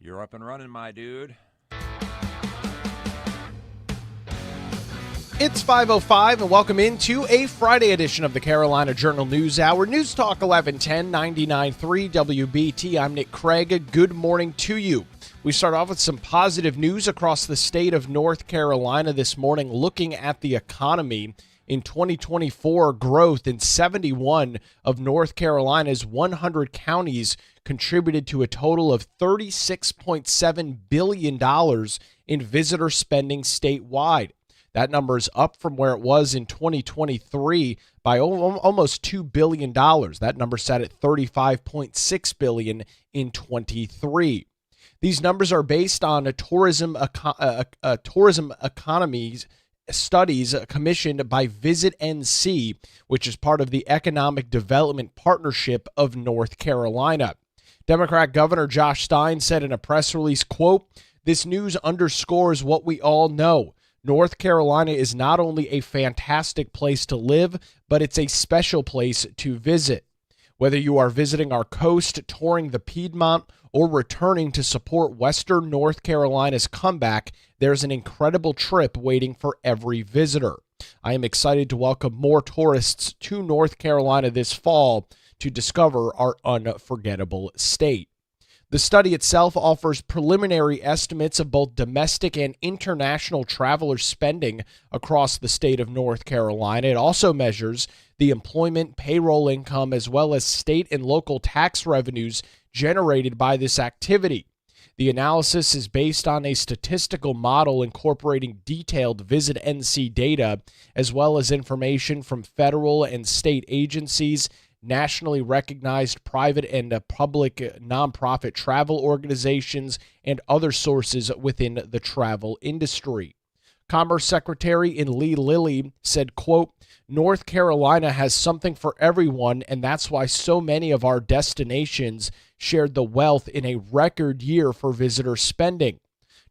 You're up and running, my dude. It's 5:05 and welcome into a Friday edition of the Carolina Journal News Hour. News Talk 1110 99.3 WBT. I'm Nick Craig. Good morning to you. We start off with some positive news across the state of North Carolina this morning, looking at the economy. In 2024, growth in 71 of North Carolina's 100 counties contributed to a total of $36.7 billion in visitor spending statewide. That number is up from where it was in 2023 by almost $2 billion. That number sat at $35.6 billion in 23. These numbers are based on a tourism economies studies commissioned by Visit NC, which is part of the Economic Development Partnership of North Carolina. Democrat Governor Josh Stein said in a press release, quote, "This news underscores what we all know. North Carolina is not only a fantastic place to live, but it's a special place to visit. Whether you are visiting our coast, touring the Piedmont, or returning to support Western North Carolina's comeback, there's an incredible trip waiting for every visitor. I am excited to welcome more tourists to North Carolina this fall to discover our unforgettable state." The study itself offers preliminary estimates of both domestic and international traveler spending across the state of North Carolina. It also measures the employment, payroll income, as well as state and local tax revenues generated by this activity. The analysis is based on a statistical model incorporating detailed Visit NC data, as well as information from federal and state agencies, nationally recognized private and public nonprofit travel organizations, and other sources within the travel industry. Commerce Secretary Lee Lilly said, quote, "North Carolina has something for everyone, and that's why so many of our destinations shared the wealth in a record year for visitor spending."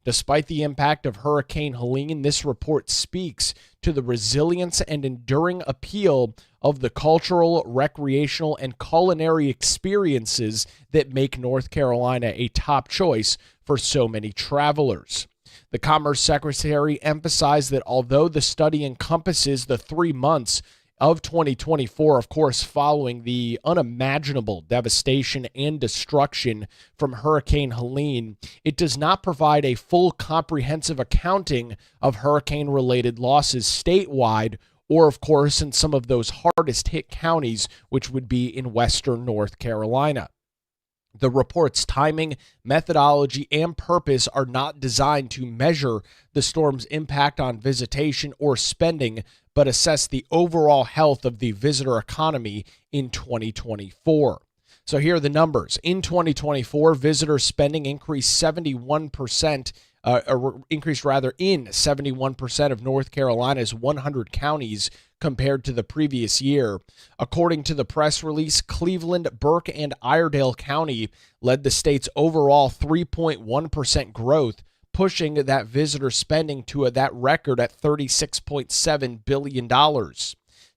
Despite the impact of Hurricane Helene, this report speaks to the resilience and enduring appeal of the cultural, recreational, and culinary experiences that make North Carolina a top choice for so many travelers. The Commerce Secretary emphasized that although the study encompasses the 3 months of 2024, of course, following the unimaginable devastation and destruction from Hurricane Helene, it does not provide a full comprehensive accounting of hurricane-related losses statewide or, of course, in some of those hardest-hit counties, which would be in western North Carolina. The report's timing, methodology, and purpose are not designed to measure the storm's impact on visitation or spending, but assess the overall health of the visitor economy in 2024. So here are the numbers. In 2024, visitor spending increased 71%, in 71% of North Carolina's 100 counties compared to the previous year. According to the press release, Cleveland, Burke, and Iredell County led the state's overall 3.1% growth, pushing that visitor spending to that record at $36.7 billion.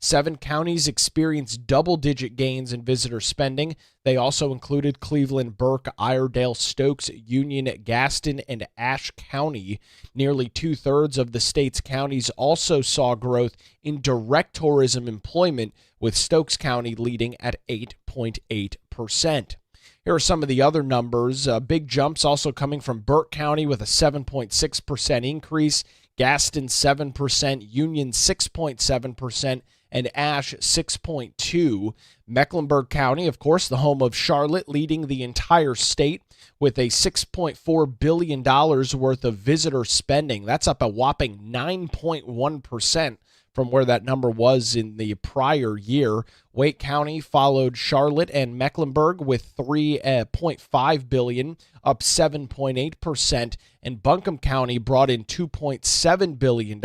7 counties experienced double-digit gains in visitor spending. They also included Cleveland, Burke, Iredell, Stokes, Union, Gaston, and Ashe County. Nearly 2/3 of the state's counties also saw growth in direct tourism employment, with Stokes County leading at 8.8%. Here are some of the other numbers. Big jumps also coming from Burke County with a 7.6% increase, Gaston 7%, Union 6.7%, and Ashe 6.2%. Mecklenburg County, of course, the home of Charlotte, leading the entire state with a $6.4 billion worth of visitor spending. That's up a whopping 9.1% from where that number was in the prior year. Wake County followed Charlotte and Mecklenburg with $3.5 billion, up 7.8%, and Buncombe County brought in $2.7 billion.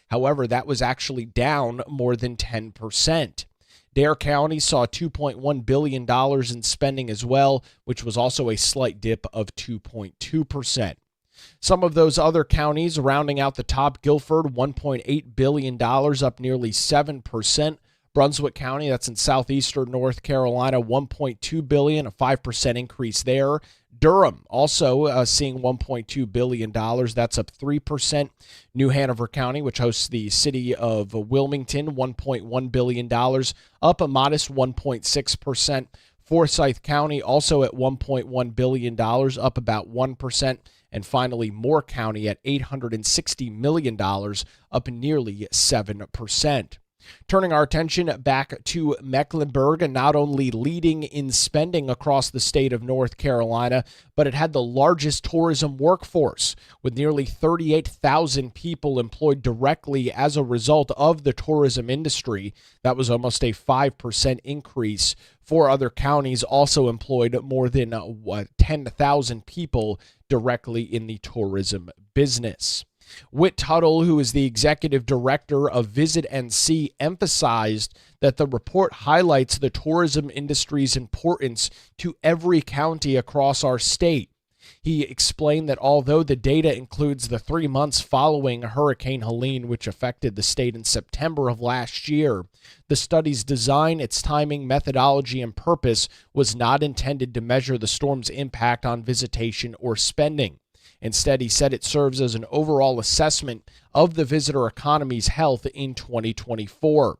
However, that was actually down more than 10%. Dare County saw $2.1 billion in spending as well, which was also a slight dip of 2.2%. Some of those other counties rounding out the top: Guilford, $1.8 billion, up nearly 7%. Brunswick County, that's in southeastern North Carolina, $1.2 billion, a 5% increase there. Durham also seeing $1.2 billion. That's up 3%. New Hanover County, which hosts the city of Wilmington, $1.1 billion, up a modest 1.6%. Forsyth County also at $1.1 billion, up about 1%. And finally, Moore County at $860 million, up nearly 7%. Turning our attention back to Mecklenburg, not only leading in spending across the state of North Carolina, but it had the largest tourism workforce, with nearly 38,000 people employed directly as a result of the tourism industry. That was almost a 5% increase. Four other counties also employed more than 10,000 people directly in the tourism business. Whit Tuttle, who is the executive director of Visit NC, emphasized that the report highlights the tourism industry's importance to every county across our state. He explained that although the data includes the 3 months following Hurricane Helene, which affected the state in September of last year, the study's design, its timing, methodology, and purpose was not intended to measure the storm's impact on visitation or spending. Instead, he said it serves as an overall assessment of the visitor economy's health in 2024,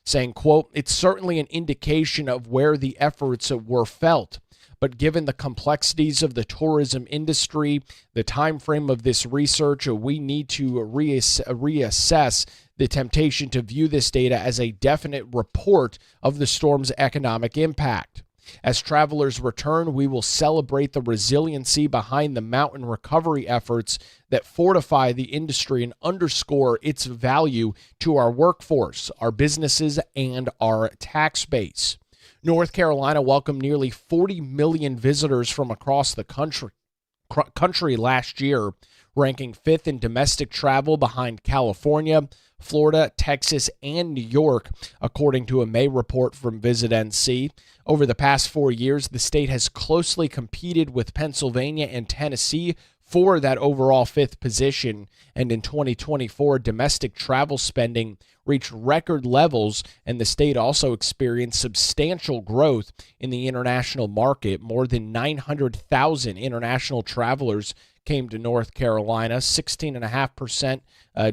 saying, quote, "It's certainly an indication of where the efforts were felt. But given the complexities of the tourism industry, the time frame of this research, we need to reassess the temptation to view this data as a definite report of the storm's economic impact. As travelers return, we will celebrate the resiliency behind the mountain recovery efforts that fortify the industry and underscore its value to our workforce, our businesses, and our tax base." North Carolina welcomed nearly 40 million visitors from across the country last year, ranking fifth in domestic travel behind California, Florida, Texas, and New York, according to a May report from Visit NC. Over the past 4 years, the state has closely competed with Pennsylvania and Tennessee for that overall fifth position, and in 2024, domestic travel spending reached record levels, and the state also experienced substantial growth in the international market. More than 900,000 international travelers came to North Carolina, 16.5%,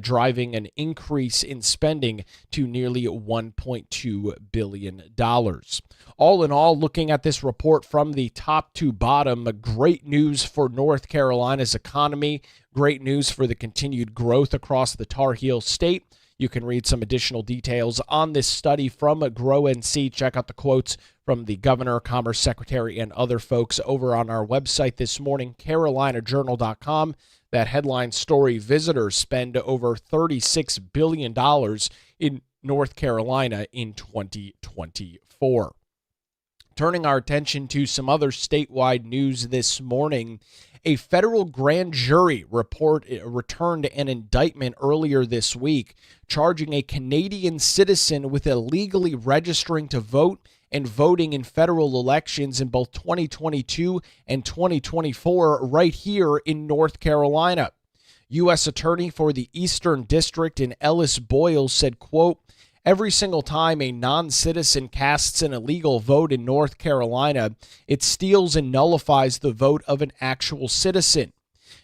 driving an increase in spending to nearly $1.2 billion. All in all, looking at this report from the top to bottom, great news for North Carolina's economy, great news for the continued growth across the Tar Heel state. You can read some additional details on this study from Grow NC. Check out the quotes from the governor, commerce secretary, and other folks over on our website this morning, carolinajournal.com. That headline story, visitors spend over $36 billion in North Carolina in 2024. Turning our attention to some other statewide news this morning, a federal grand jury returned an indictment earlier this week charging a Canadian citizen with illegally registering to vote and voting in federal elections in both 2022 and 2024 right here in North Carolina. U.S. Attorney for the Eastern District in Ellis Boyle said, quote, "Every single time a non-citizen casts an illegal vote in North Carolina, it steals and nullifies the vote of an actual citizen.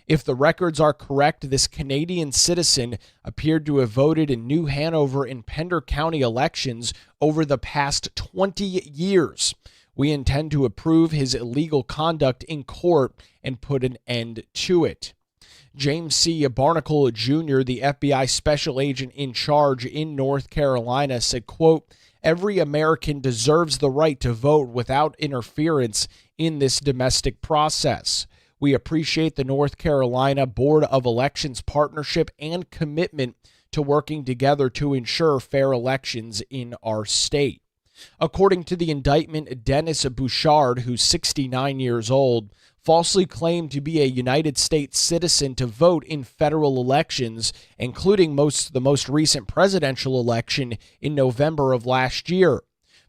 If the records are correct, this Canadian citizen appeared to have voted in New Hanover and Pender County elections over the past 20 years. We intend to approve his illegal conduct in court and put an end to it." James C. Barnacle Jr., the FBI special agent in charge in North Carolina, said, quote, "Every American deserves the right to vote without interference in this domestic process. We appreciate the North Carolina Board of Elections partnership and commitment to working together to ensure fair elections in our state." According to the indictment, Dennis Bouchard, who's 69 years old, falsely claimed to be a United States citizen to vote in federal elections, including the most recent presidential election in November of last year.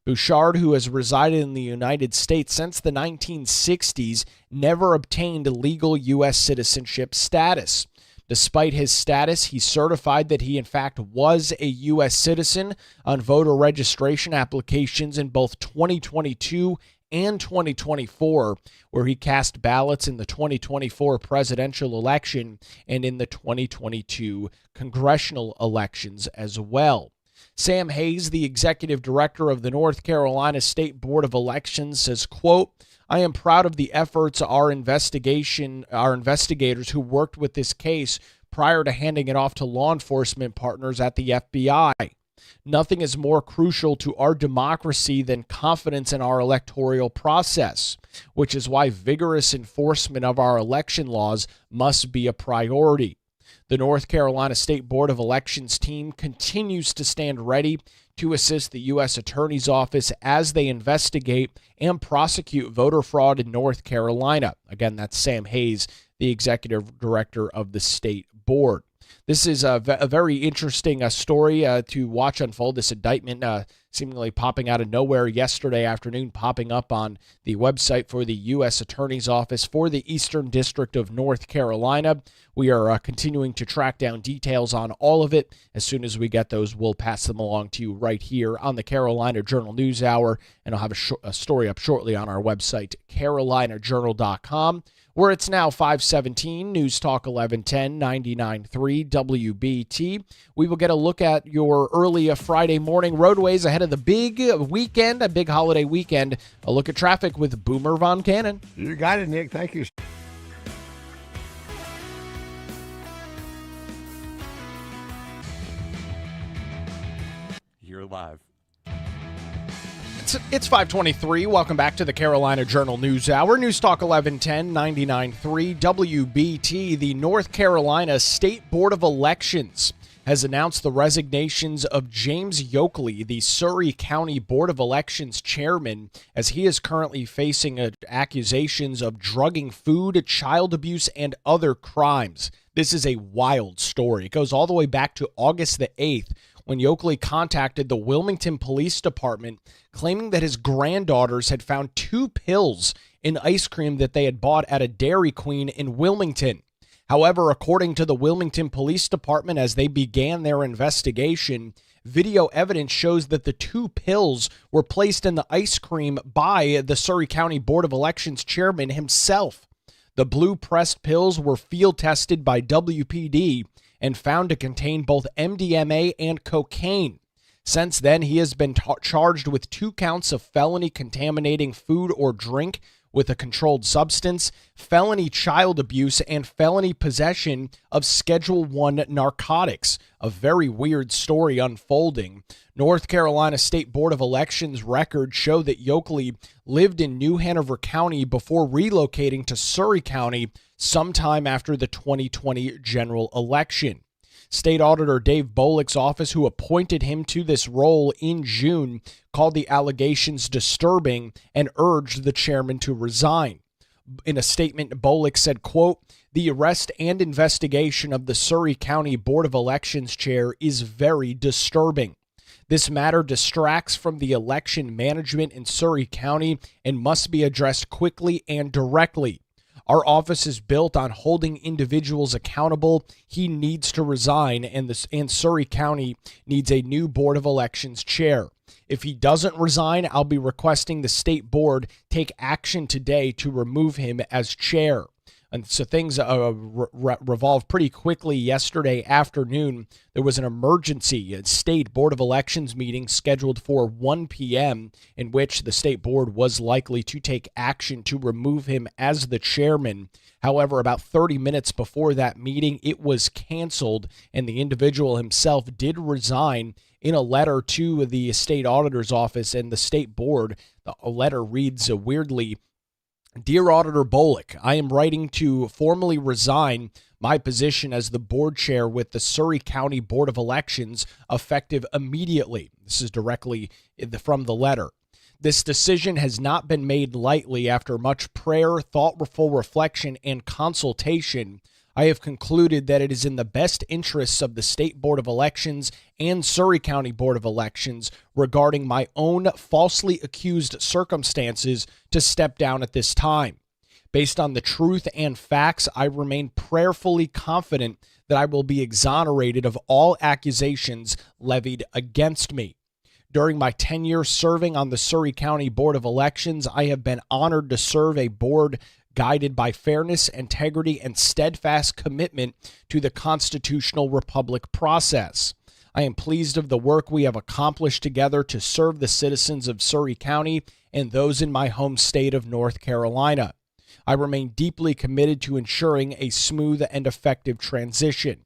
Bouchard, who has resided in the United States since the 1960s, never obtained legal U.S. citizenship status. Despite his status, he certified that he in fact was a U.S. citizen on voter registration applications in both 2022 and 2024, where he cast ballots in the 2024 presidential election and in the 2022 congressional elections as well. Sam Hayes, the executive director of the North Carolina State Board of Elections, says, quote, "I am proud of the efforts our investigators who worked with this case prior to handing it off to law enforcement partners at the FBI. Nothing is more crucial to our democracy than confidence in our electoral process, which is why vigorous enforcement of our election laws must be a priority. The North Carolina State Board of Elections team continues to stand ready to assist the U.S. Attorney's Office as they investigate and prosecute voter fraud in North Carolina." Again, that's Sam Hayes, the executive director of the state board. This is a very interesting story to watch unfold. This indictment seemingly popping out of nowhere yesterday afternoon, popping up on the website for the U.S. Attorney's Office for the Eastern District of North Carolina. We are continuing to track down details on all of it. As soon as we get those, we'll pass them along to you right here on the Carolina Journal News Hour, and I'll have a story up shortly on our website, carolinajournal.com. Where it's now 517, News Talk 1110, 99.3 WBT. We will get a look at your early Friday morning roadways ahead of the big weekend, a big holiday weekend. A look at traffic with Boomer Von Cannon. You got it, Nick. Thank you. You're live. It's 523. Welcome back to the Carolina Journal News Hour. News Talk 1110, 99.3 WBT. The North Carolina State Board of Elections has announced the resignations of James Yokley, the Surry County Board of Elections chairman, as he is currently facing accusations of drugging food, child abuse, and other crimes. This is a wild story. It goes all the way back to August the 8th, when Yokley contacted the Wilmington Police Department claiming that his granddaughters had found 2 pills in ice cream that they had bought at a Dairy Queen in Wilmington. However, according to the Wilmington Police Department, as they began their investigation, video evidence shows that the 2 pills were placed in the ice cream by the Surry County Board of Elections chairman himself. The blue pressed pills were field tested by WPD and found to contain both MDMA and cocaine. Since then, he has been charged with 2 counts of felony contaminating food or drink with a controlled substance, felony child abuse, and felony possession of Schedule I narcotics. A very weird story unfolding. North Carolina State Board of Elections records show that Yokley lived in New Hanover County before relocating to Surry County sometime after the 2020 general election. State Auditor Dave Bollick's office, who appointed him to this role in June, called the allegations disturbing and urged the chairman to resign. In a statement, Bollick said, quote, "The arrest and investigation of the Surry County Board of Elections chair is very disturbing. This matter distracts from the election management in Surry County and must be addressed quickly and directly. Our office is built on holding individuals accountable. He needs to resign, and Surry County needs a new Board of Elections chair. If he doesn't resign, I'll be requesting the state board take action today to remove him as chair." And so things revolved pretty quickly yesterday afternoon. There was an emergency state Board of Elections meeting scheduled for 1 p.m. in which the state board was likely to take action to remove him as the chairman. However, about 30 minutes before that meeting, it was canceled, and the individual himself did resign in a letter to the state auditor's office and the state board. The letter reads weirdly, "Dear Auditor Bollick, I am writing to formally resign my position as the board chair with the Surry County Board of Elections effective immediately." This is directly from the letter. "This decision has not been made lightly. After much prayer, thoughtful reflection, and consultation, I have concluded that it is in the best interests of the State Board of Elections and Surry County Board of Elections regarding my own falsely accused circumstances to step down at this time. Based on the truth and facts, I remain prayerfully confident that I will be exonerated of all accusations levied against me. During my tenure serving on the Surry County Board of Elections, I have been honored to serve a board guided by fairness, integrity, and steadfast commitment to the constitutional republic process. I am pleased of the work we have accomplished together to serve the citizens of Surry County and those in my home state of North Carolina. I remain deeply committed to ensuring a smooth and effective transition.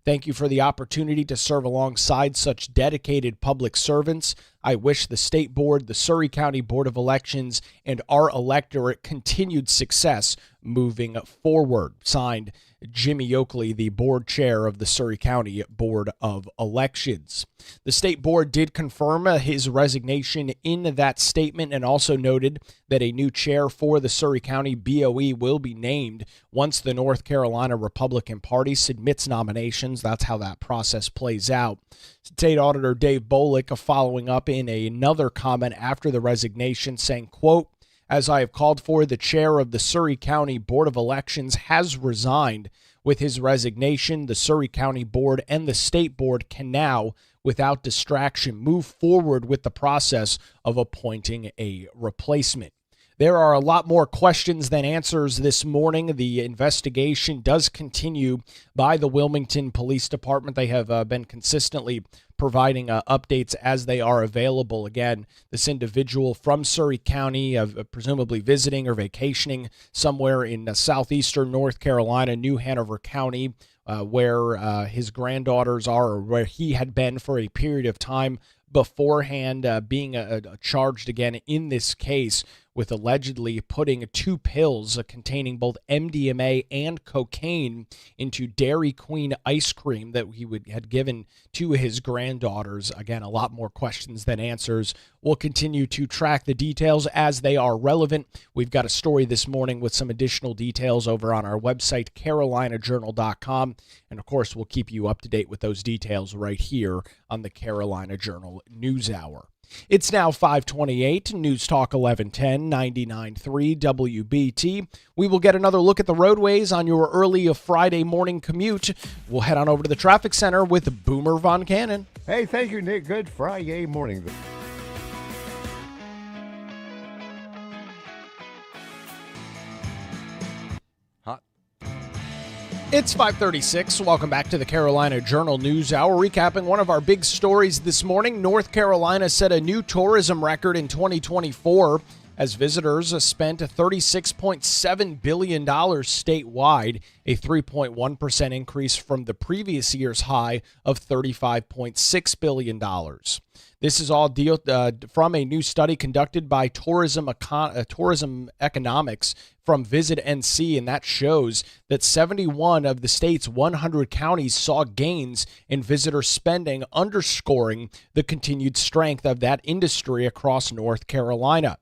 Thank you for the opportunity to serve alongside such dedicated public servants. I wish the State Board, the Surry County Board of Elections, and our electorate continued success moving forward. Signed, Jimmy Oakley, the board chair of the Surry County Board of Elections. The state board did confirm his resignation in that statement and also noted that a new chair for the Surry County BOE will be named once the North Carolina Republican Party submits nominations. That's how that process plays out. State Auditor Dave Bolick following up in another comment after the resignation saying, quote, "As I have called for, the chair of the Surry County Board of Elections has resigned. With his resignation, the Surry County Board and the State Board can now, without distraction, move forward with the process of appointing a replacement." There are a lot more questions than answers this morning. The investigation does continue by the Wilmington Police Department. They have been consistently providing updates as they are available. Again, this individual from Surry County, presumably visiting or vacationing somewhere in southeastern North Carolina, New Hanover County, where his granddaughters are, or where he had been for a period of time beforehand, being charged again in this case with allegedly putting two pills containing both MDMA and cocaine into Dairy Queen ice cream that he had given to his granddaughters. Again, a lot more questions than answers. We'll continue to track the details as they are relevant. We've got a story this morning with some additional details over on our website, carolinajournal.com. And of course, we'll keep you up to date with those details right here on the Carolina Journal News Hour. It's now 5:28, News Talk 1110, 99.3 WBT. We will get another look at the roadways on your early Friday morning commute. We'll head on over to the traffic center with Boomer Von Cannon. Hey, thank you, Nick. Good Friday morning. It's 5:36. Welcome back to the Carolina Journal News Hour. Recapping one of our big stories this morning, North Carolina set a new tourism record in 2024 as visitors spent $36.7 billion statewide, a 3.1% increase from the previous year's high of $35.6 billion. This is all from a new study conducted by Tourism Economics from Visit NC, and that shows that 71 of the state's 100 counties saw gains in visitor spending, underscoring the continued strength of that industry across North Carolina.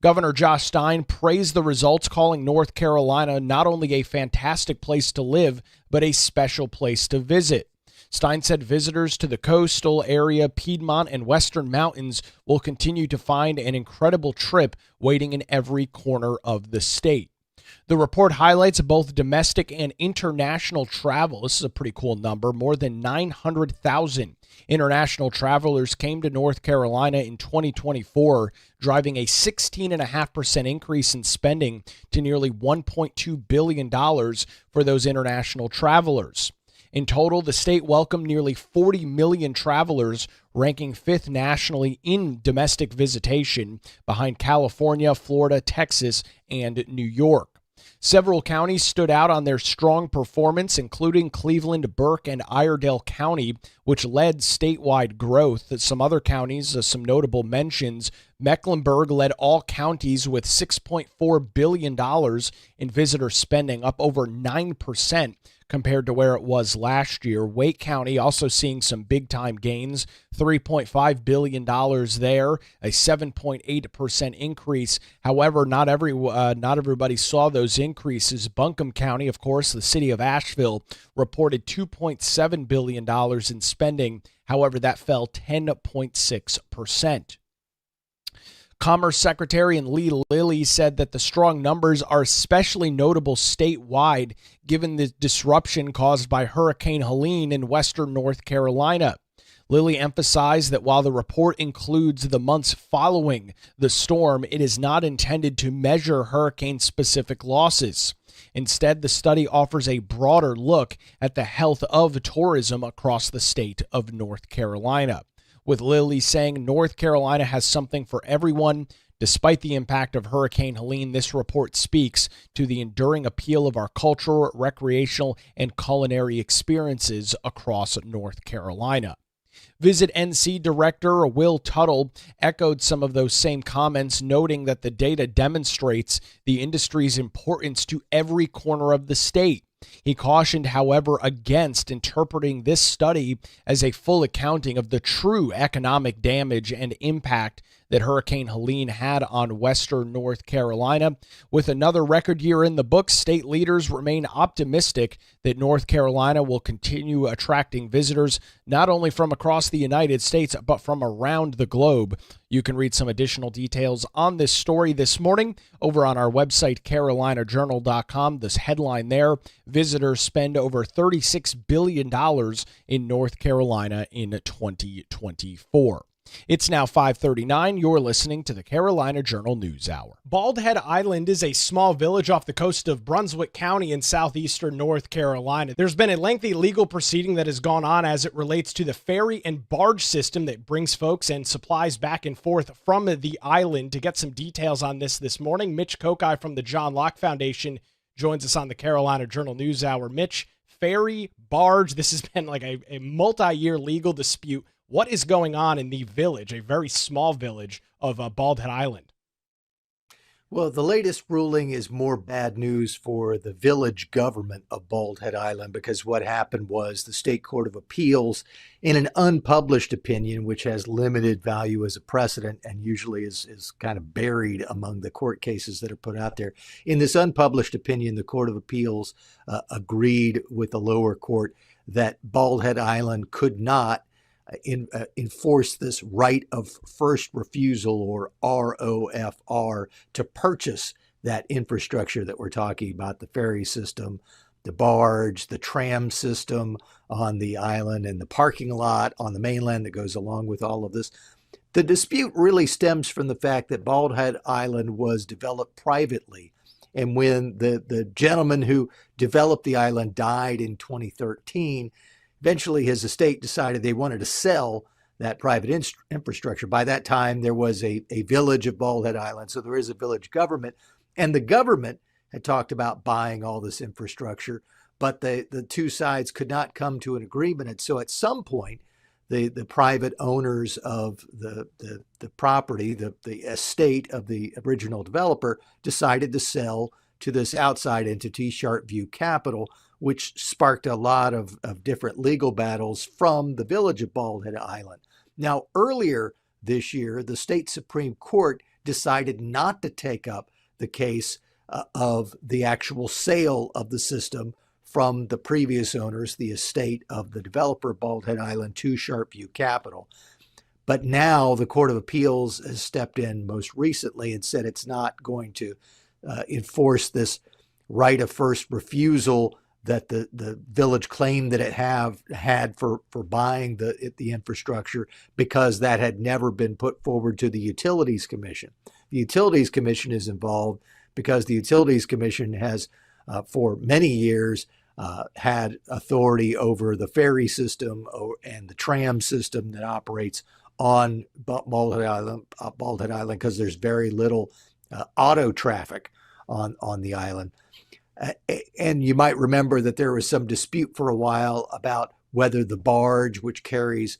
Governor Josh Stein praised the results, calling North Carolina not only a fantastic place to live, but a special place to visit. Stein said visitors to the coastal area, Piedmont, and Western Mountains will continue to find an incredible trip waiting in every corner of the state. The report highlights both domestic and international travel. This is a pretty cool number. More than 900,000 international travelers came to North Carolina in 2024, driving a 16.5% increase in spending to nearly $1.2 billion for those international travelers. In total, the state welcomed nearly 40 million travelers, ranking fifth nationally in domestic visitation, behind California, Florida, Texas, and New York. Several counties stood out on their strong performance, including Cleveland, Burke, and Iredell County, which led statewide growth. Some other counties, some notable mentions. Mecklenburg led all counties with $6.4 billion in visitor spending, up over 9% compared to where it was last year. Wake County also seeing some big-time gains, $3.5 billion there, a 7.8% increase. However, not everybody saw those increases. Buncombe County, of course, the city of Asheville, reported $2.7 billion in spending. However, that fell 10.6%. Commerce Secretary Lee Lilly said that the strong numbers are especially notable statewide given the disruption caused by Hurricane Helene in western North Carolina. Lilly emphasized that while the report includes the months following the storm, it is not intended to measure hurricane-specific losses. Instead, the study offers a broader look at the health of tourism across the state of North Carolina, with Lilly saying North Carolina has something for everyone. Despite the impact of Hurricane Helene, this report speaks to the enduring appeal of our cultural, recreational, and culinary experiences across North Carolina. Visit NC Director Will Tuttle echoed some of those same comments, noting that the data demonstrates the industry's importance to every corner of the state. He cautioned, however, against interpreting this study as a full accounting of the true economic damage and impact that Hurricane Helene had on western North Carolina. With another record year in the books, state leaders remain optimistic that North Carolina will continue attracting visitors not only from across the United States, but from around the globe. You can read some additional details on this story this morning over on our website, carolinajournal.com. This headline there: visitors spend over $36 billion in North Carolina in 2024. It's now 5:39. You're listening to the Carolina Journal News Hour. Bald Head Island is a small village off the coast of Brunswick County in southeastern North Carolina. There's been a lengthy legal proceeding that has gone on as it relates to the ferry and barge system that brings folks and supplies back and forth from the island. To get some details on this morning, Mitch Kokai from the John Locke Foundation joins us on the Carolina Journal News Hour. Mitch, ferry, barge, this has been like a multi-year legal dispute. What is going on in the village, a very small village of Bald Head Island? Well, the latest ruling is more bad news for the village government of Bald Head Island, because what happened was the State Court of Appeals, in an unpublished opinion, which has limited value as a precedent and usually is kind of buried among the court cases that are put out there. In this unpublished opinion, the Court of Appeals agreed with the lower court that Bald Head Island could not enforce this right of first refusal, or ROFR, to purchase that infrastructure that we're talking about: the ferry system, the barge, the tram system on the island, and the parking lot on the mainland that goes along with all of this. The dispute really stems from the fact that Bald Head Island was developed privately. And when the gentleman who developed the island died in 2013, eventually his estate decided they wanted to sell that private infrastructure. By that time, there was a village of Bald Head Island, so there is a village government. And the government had talked about buying all this infrastructure, but the two sides could not come to an agreement. And so at some point, the private owners of the property, the estate of the original developer, decided to sell to this outside entity, Sharpview Capital, which sparked a lot of different legal battles from the village of Bald Head Island. Now, earlier this year, the state Supreme Court decided not to take up the case of the actual sale of the system from the previous owners, the estate of the developer of Bald Head Island, to Sharpview Capital. But now the Court of Appeals has stepped in most recently and said it's not going to enforce this right of first refusal that the village claimed that it had for buying the infrastructure, because that had never been put forward to the Utilities Commission. The Utilities Commission is involved because the Utilities Commission has, for many years, had authority over the ferry system and the tram system that operates on Bald Head Island, because there's very little auto traffic on the island. And you might remember that there was some dispute for a while about whether the barge, which carries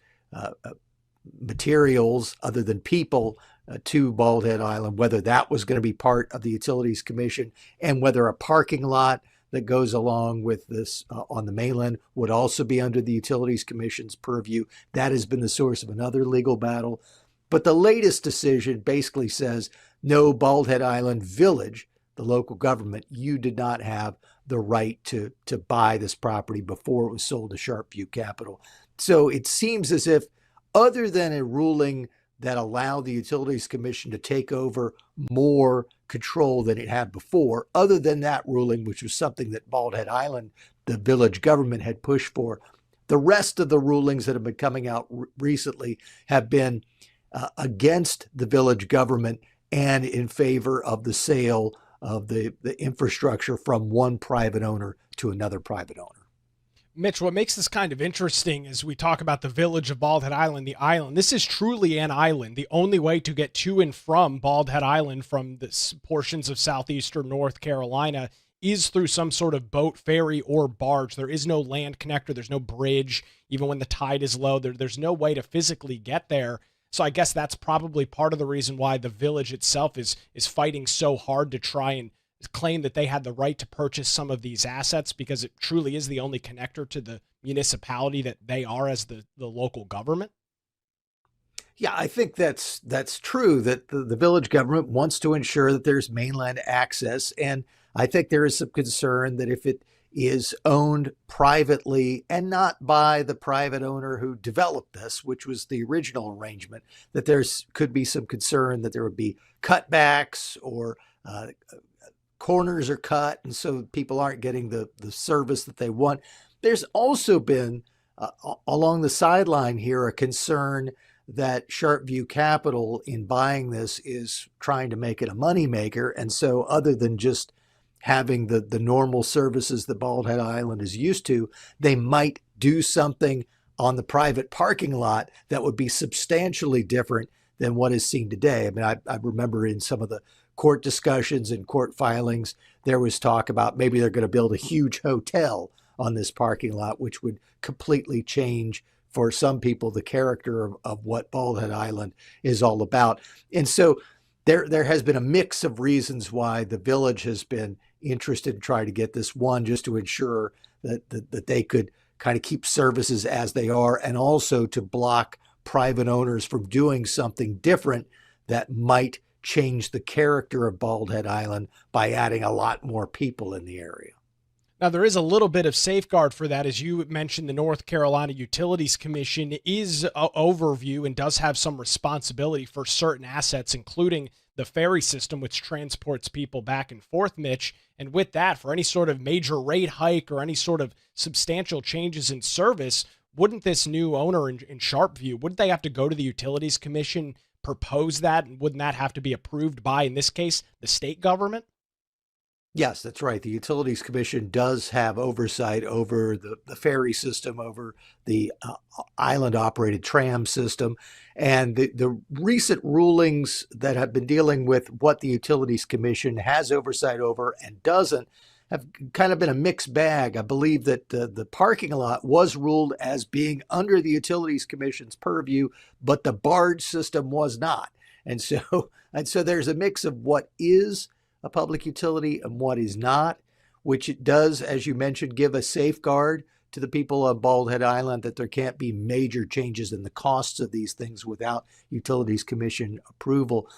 materials other than people to Bald Head Island, whether that was going to be part of the Utilities Commission, and whether a parking lot that goes along with this on the mainland would also be under the Utilities Commission's purview. That has been the source of another legal battle. But the latest decision basically says, no, Bald Head Island Village, the local government, you did not have the right to buy this property before it was sold to Sharpview Capital. So it seems as if, other than a ruling that allowed the Utilities Commission to take over more control than it had before, other than that ruling, which was something that Bald Head Island, the village government, had pushed for, The rest of the rulings that have been coming out recently have been against the village government and in favor of the sale of the infrastructure from one private owner to another private owner. Mitch, what makes this kind of interesting is we talk about the village of Bald Head Island, the island. This is truly an island. The only way to get to and from Bald Head Island from the portions of southeastern North Carolina is through some sort of boat, ferry, or barge. There is no land connector. There's no bridge. Even when the tide is low, there's no way to physically get there. So I guess that's probably part of the reason why the village itself is fighting so hard to try and claim that they had the right to purchase some of these assets, because it truly is the only connector to the municipality that they are as the local government. Yeah, I think that's true, that the village government wants to ensure that there's mainland access. And I think there is some concern that if it is owned privately and not by the private owner who developed this, which was the original arrangement, that could be some concern that there would be cutbacks or corners are cut, and so people aren't getting the service that they want. There's also been, along the sideline here, a concern that Sharpview Capital, in buying this, is trying to make it a moneymaker. And so other than just having the normal services that Bald Head Island is used to, they might do something on the private parking lot that would be substantially different than what is seen today. I mean, I remember in some of the court discussions and court filings, there was talk about maybe they're going to build a huge hotel on this parking lot, which would completely change, for some people, the character of what Bald Head Island is all about. And so there has been a mix of reasons why the village has been interested in trying to get this. One, just to ensure that they could kind of keep services as they are, and also to block private owners from doing something different that might change the character of Bald Head Island by adding a lot more people in the area. Now, there is a little bit of safeguard for that. As you mentioned, the North Carolina Utilities Commission is overview and does have some responsibility for certain assets, including the ferry system, which transports people back and forth, Mitch. And with that, for any sort of major rate hike or any sort of substantial changes in service, wouldn't this new owner in Sharpview, wouldn't they have to go to the Utilities Commission, propose that, and wouldn't that have to be approved by, in this case, the state government? Yes, that's right. The Utilities Commission does have oversight over the ferry system, over the island-operated tram system. And the recent rulings that have been dealing with what the Utilities Commission has oversight over and doesn't have kind of been a mixed bag. I believe that the parking lot was ruled as being under the Utilities Commission's purview, but the barge system was not. And so there's a mix of what is a public utility and what is not, which it does, as you mentioned, give a safeguard to the people on Bald Head Island that there can't be major changes in the costs of these things without Utilities Commission approval.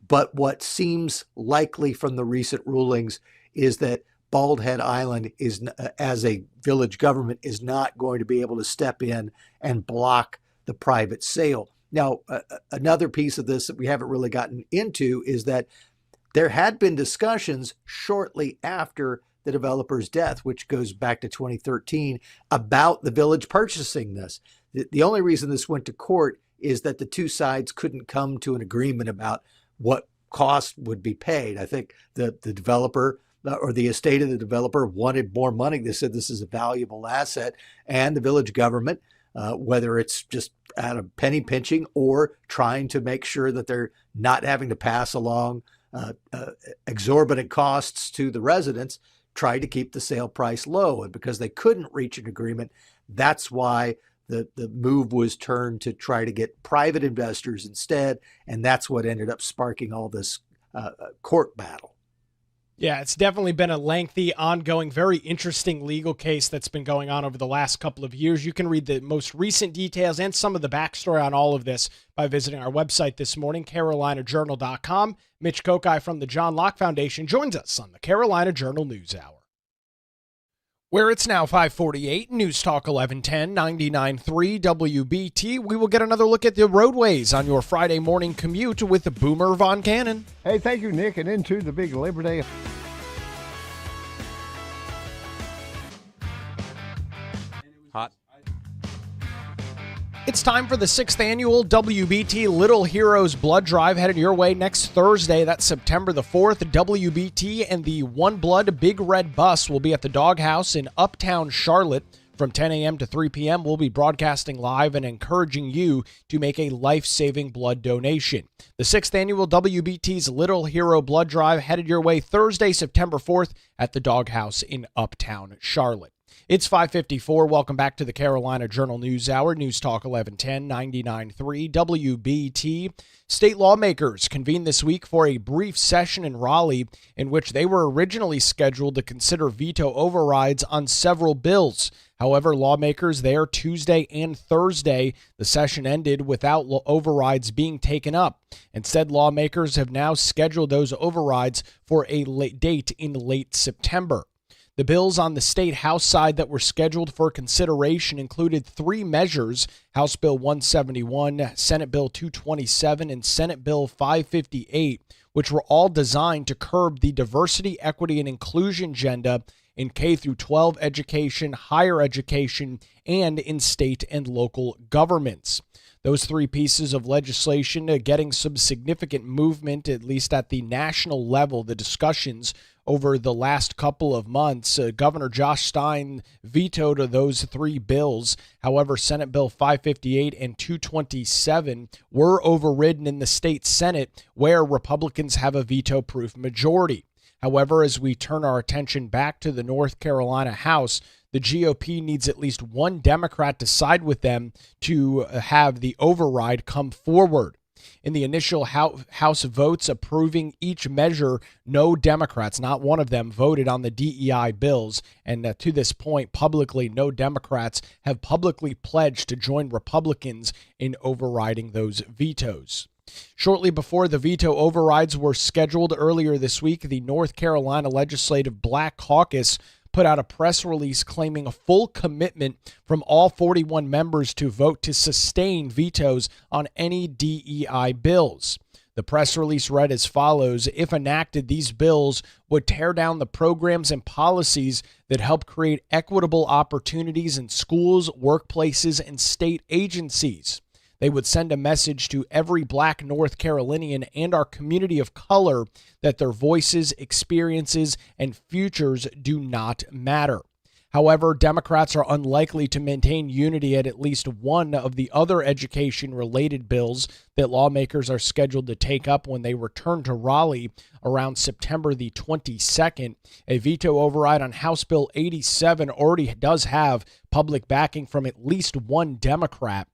But what seems likely from the recent rulings is that Bald Head Island is, as a village government, is not going to be able to step in and block the private sale. Now, another piece of this that we haven't really gotten into is that there had been discussions shortly after the developer's death, which goes back to 2013, about the village purchasing this. The only reason this went to court is that the two sides couldn't come to an agreement about what cost would be paid. I think the developer or the estate of the developer wanted more money. They said this is a valuable asset, and the village government, whether it's just out of penny pinching or trying to make sure that they're not having to pass along exorbitant costs to the residents, tried to keep the sale price low. And because they couldn't reach an agreement, that's why the move was turned to try to get private investors instead. And that's what ended up sparking all this court battle. Yeah, it's definitely been a lengthy, ongoing, very interesting legal case that's been going on over the last couple of years. You can read the most recent details and some of the backstory on all of this by visiting our website this morning, carolinajournal.com. Mitch Kokai from the John Locke Foundation joins us on the Carolina Journal News Hour, where it's now 5:48, News Talk 1110, 99.3 WBT. We will get another look at the roadways on your Friday morning commute with Boomer Von Cannon. Hey, thank you, Nick. And into the big Labor Day. Hot. It's time for the 6th annual WBT Little Heroes Blood Drive headed your way next Thursday. That's September the 4th. WBT and the One Blood Big Red Bus will be at the Doghouse in Uptown Charlotte. From 10 a.m. to 3 p.m., we'll be broadcasting live and encouraging you to make a life-saving blood donation. The 6th annual WBT's Little Hero Blood Drive headed your way Thursday, September 4th at the Doghouse in Uptown Charlotte. It's 5:54. Welcome back to the Carolina Journal News Hour. News Talk 1110 99.3 WBT. State lawmakers convened this week for a brief session in Raleigh in which they were originally scheduled to consider veto overrides on several bills. However, lawmakers there Tuesday and Thursday, the session ended without overrides being taken up. Instead, lawmakers have now scheduled those overrides for a late date in late September. The bills on the state House side that were scheduled for consideration included three measures: House Bill 171, Senate Bill 227, and Senate Bill 558, which were all designed to curb the diversity, equity, and inclusion agenda in K through 12 education, higher education, and in state and local governments. Those three pieces of legislation getting some significant movement, at least at the national level. The discussions over the last couple of months, Governor Josh Stein vetoed those three bills. However, Senate Bill 558 and 227 were overridden in the state Senate, where Republicans have a veto-proof majority. However, as we turn our attention back to the North Carolina House, the GOP needs at least one Democrat to side with them to have the override come forward. In the initial House votes approving each measure, no Democrats, not one of them, voted on the DEI bills. And to this point, publicly, no Democrats have publicly pledged to join Republicans in overriding those vetoes. Shortly before the veto overrides were scheduled earlier this week, the North Carolina Legislative Black Caucus put out a press release claiming a full commitment from all 41 members to vote to sustain vetoes on any DEI bills. The press release read as follows: if enacted, these bills would tear down the programs and policies that help create equitable opportunities in schools, workplaces, and state agencies. They would send a message to every Black North Carolinian and our community of color that their voices, experiences, and futures do not matter. However, Democrats are unlikely to maintain unity at least one of the other education-related bills that lawmakers are scheduled to take up when they return to Raleigh around September the 22nd. A veto override on House Bill 87 already does have public backing from at least one Democrat.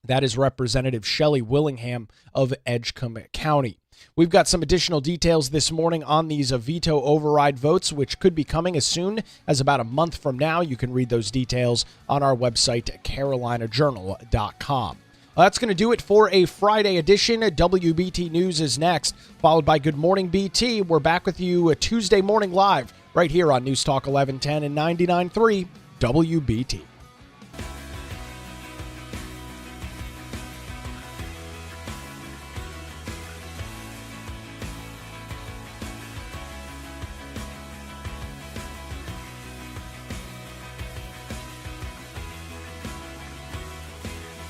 That is Representative Shelley Willingham of Edgecombe County. We've got some additional details this morning on these veto override votes, which could be coming as soon as about a month from now. You can read those details on our website, carolinajournal.com. That's going to do it for a Friday edition. WBT News is next, followed by Good Morning BT. We're back with you Tuesday morning live right here on News Talk 1110 and 99.3 WBT.